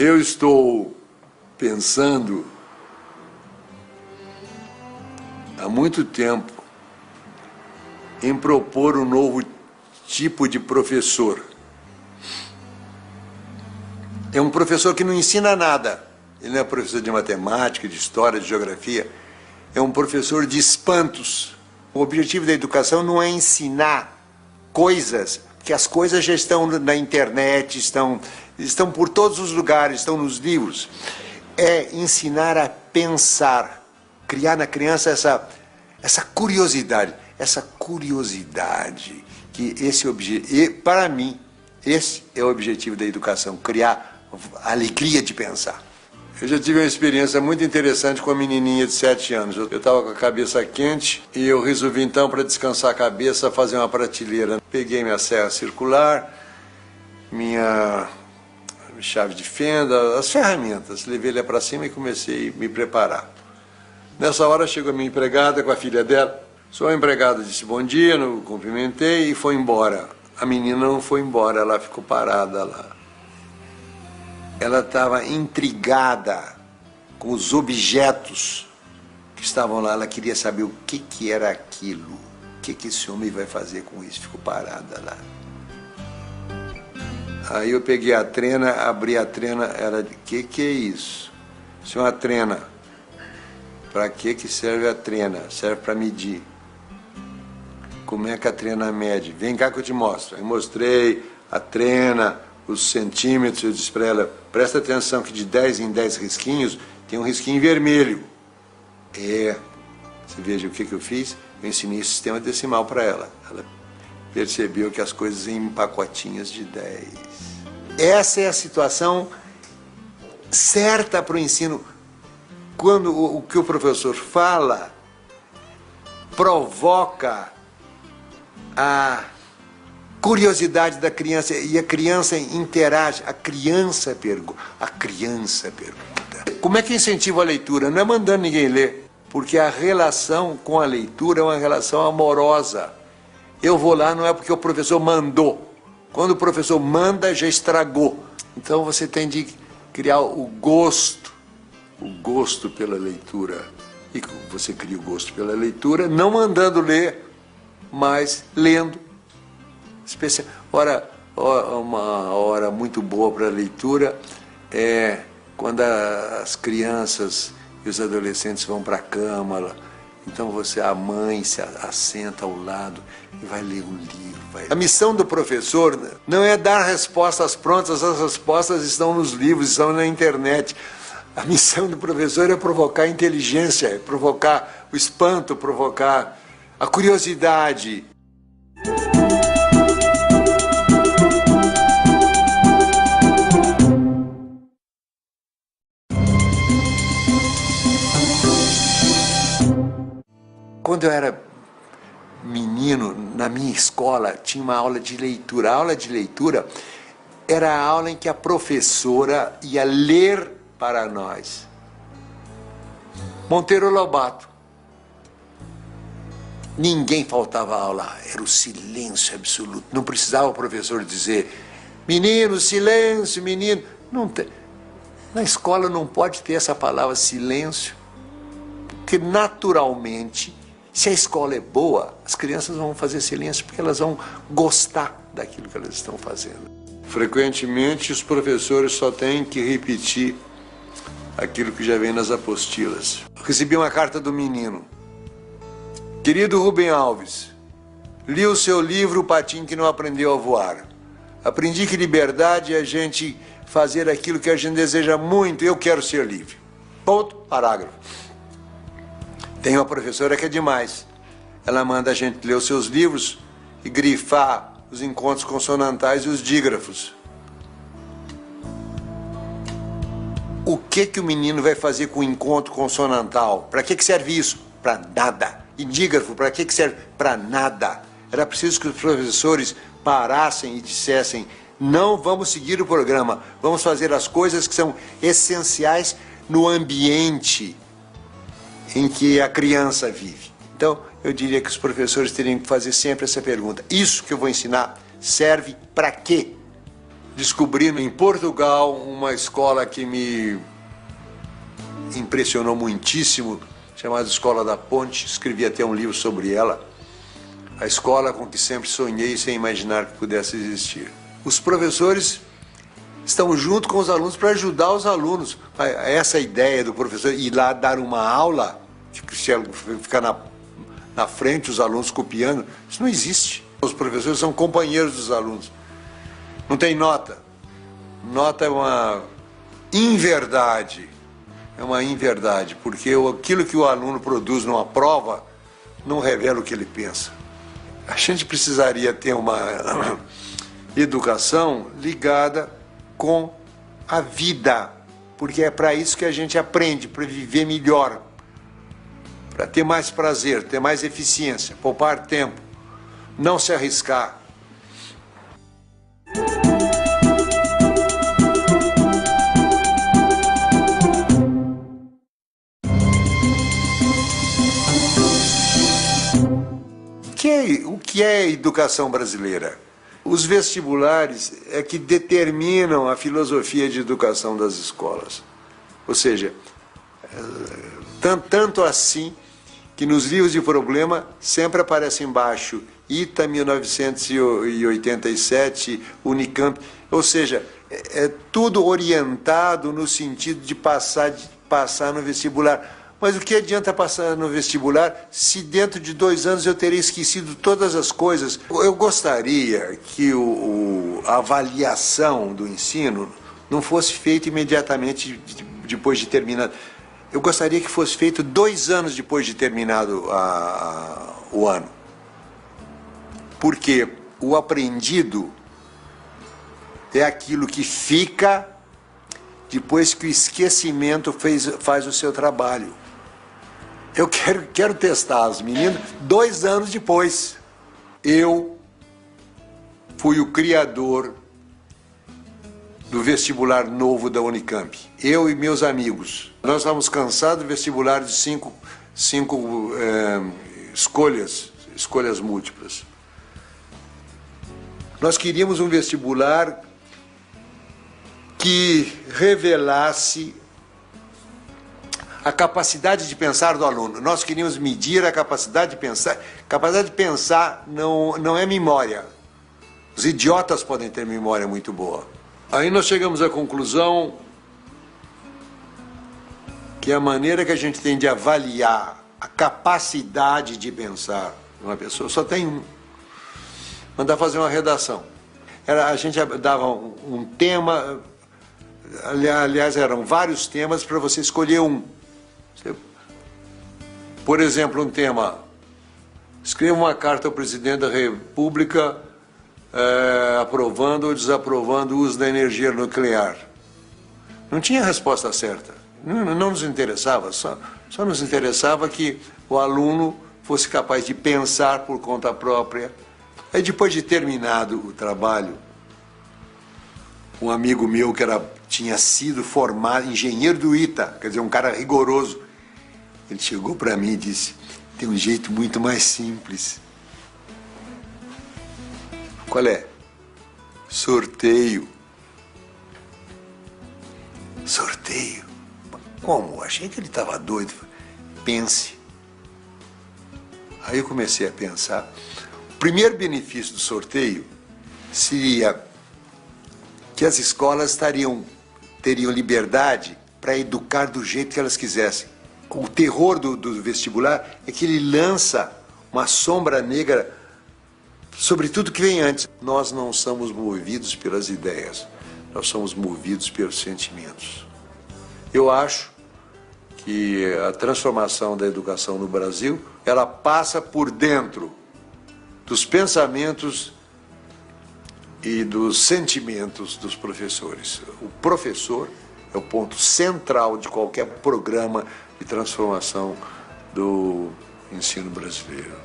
Eu estou pensando há muito tempo em propor um novo tipo de professor. É um professor que não ensina nada. Ele não é professor de matemática, de história, de geografia. É um professor de espantos. O objetivo da educação não é ensinar coisas, porque as coisas já estão na internet, estão por todos os lugares, estão nos livros. É ensinar a pensar, criar na criança essa curiosidade, que para mim, esse é o objetivo da educação, criar a alegria de pensar. Eu já tive uma experiência muito interessante com uma menininha de 7 anos. Eu estava com a cabeça quente e eu resolvi então, para descansar a cabeça, fazer uma prateleira. Peguei minha serra circular, minha chave de fenda, as ferramentas. Levei ela para cima e comecei a me preparar. Nessa hora chegou a minha empregada com a filha dela. Sua empregada disse bom dia, eu cumprimentei e foi embora. A menina não foi embora, ela ficou parada lá. Ela estava intrigada com os objetos que estavam lá. Ela queria saber o que era aquilo. O que esse homem vai fazer com isso? Ficou parada lá. Aí eu peguei a trena, abri a trena. Ela disse, que é isso? Isso é uma trena. Para que serve a trena? Serve para medir. Como é que a trena mede? Vem cá que eu te mostro. Aí mostrei a trena, os centímetros. Eu disse para ela, presta atenção que de 10 em 10 risquinhos tem um risquinho vermelho. Você veja o que eu fiz? Eu ensinei o sistema decimal para ela. Ela percebeu que as coisas em pacotinhos de 10. Essa é a situação certa para o ensino. Quando o que o professor fala provoca a curiosidade da criança e a criança interage, a criança pergunta. Como é que incentiva a leitura? Não é mandando ninguém ler, porque a relação com a leitura é uma relação amorosa. Eu vou lá não é porque o professor mandou. Quando o professor manda, já estragou. Então você tem de criar o gosto pela leitura. E você cria o gosto pela leitura, não mandando ler, mas lendo. Uma hora muito boa para a leitura é quando as crianças e os adolescentes vão para a cama. Então a mãe se assenta ao lado e vai ler um livro. A missão do professor não é dar respostas prontas, as respostas estão nos livros, estão na internet. A missão do professor é provocar a inteligência, é provocar o espanto, provocar a curiosidade. Quando eu era menino, na minha escola, tinha uma aula de leitura. A aula de leitura era a aula em que a professora ia ler para nós. Monteiro Lobato. Ninguém faltava aula, era o silêncio absoluto. Não precisava o professor dizer, menino, silêncio, menino. Não tem. Na escola não pode ter essa palavra silêncio, porque naturalmente, se a escola é boa, as crianças vão fazer silêncio porque elas vão gostar daquilo que elas estão fazendo. Frequentemente, os professores só têm que repetir aquilo que já vem nas apostilas. Eu recebi uma carta do menino. Querido Rubem Alves, li o seu livro O Patinho que Não Aprendeu a Voar. Aprendi que liberdade é a gente fazer aquilo que a gente deseja muito. Eu quero ser livre. Ponto, parágrafo. Tem uma professora que é demais. Ela manda a gente ler os seus livros e grifar os encontros consonantais e os dígrafos. O que o menino vai fazer com o encontro consonantal? Para que serve isso? Para nada. E dígrafo, para que serve? Para nada. Era preciso que os professores parassem e dissessem, não vamos seguir o programa, vamos fazer as coisas que são essenciais no ambiente em que a criança vive. Então, eu diria que os professores teriam que fazer sempre essa pergunta. Isso que eu vou ensinar serve para quê? descobri em Portugal uma escola que me impressionou muitíssimo, chamada Escola da Ponte. Escrevi até um livro sobre ela. A escola com que sempre sonhei sem imaginar que pudesse existir. Os professores estão junto com os alunos para ajudar os alunos. Essa ideia do professor ir lá dar uma aula, ficar na frente, os alunos copiando, isso não existe. Os professores são companheiros dos alunos. Não tem nota. Nota é uma inverdade. É uma inverdade, porque aquilo que o aluno produz numa prova não revela o que ele pensa. A gente precisaria ter uma educação ligada com a vida, porque é para isso que a gente aprende, para viver melhor, para ter mais prazer, ter mais eficiência, poupar tempo, não se arriscar. O que é a educação brasileira? Os vestibulares é que determinam a filosofia de educação das escolas. Ou seja, tanto assim que nos livros de problema sempre aparece embaixo ITA 1987, Unicamp. Ou seja, é tudo orientado no sentido de passar no vestibular. Mas o que adianta passar no vestibular se dentro de 2 anos eu terei esquecido todas as coisas? Eu gostaria que a avaliação do ensino não fosse feita imediatamente depois de terminado. Eu gostaria que fosse feito 2 anos depois de terminado o ano. Porque o aprendido é aquilo que fica depois que o esquecimento faz o seu trabalho. Eu quero testar as meninas 2 anos depois. Eu fui o criador do vestibular novo da Unicamp. Eu e meus amigos. Nós estávamos cansados do vestibular de 5 escolhas múltiplas. Nós queríamos um vestibular que revelasse a capacidade de pensar do aluno. Nós queríamos medir a capacidade de pensar. Capacidade de pensar não é memória. Os idiotas podem ter memória muito boa. Aí nós chegamos à conclusão que a maneira que a gente tem de avaliar a capacidade de pensar de uma pessoa só tem um. Mandar fazer uma redação. A gente dava um tema, aliás, eram vários temas para você escolher um. Por exemplo, um tema: escreva uma carta ao presidente da República aprovando ou desaprovando o uso da energia nuclear. Não tinha resposta certa. Não nos interessava, só nos interessava que o aluno fosse capaz de pensar por conta própria. Aí, depois de terminado o trabalho, um amigo meu que tinha sido formado, engenheiro do ITA, quer dizer, um cara rigoroso, ele chegou para mim e disse: tem um jeito muito mais simples. Qual é? Sorteio. Sorteio? Como? Achei que ele estava doido. Pense. Aí eu comecei a pensar. O primeiro benefício do sorteio seria que as escolas teriam liberdade para educar do jeito que elas quisessem. O terror do vestibular é que ele lança uma sombra negra sobre tudo que vem antes. Nós não somos movidos pelas ideias, nós somos movidos pelos sentimentos. Eu acho que a transformação da educação no Brasil, ela passa por dentro dos pensamentos e dos sentimentos dos professores. O professor é o ponto central de qualquer programa de transformação do ensino brasileiro.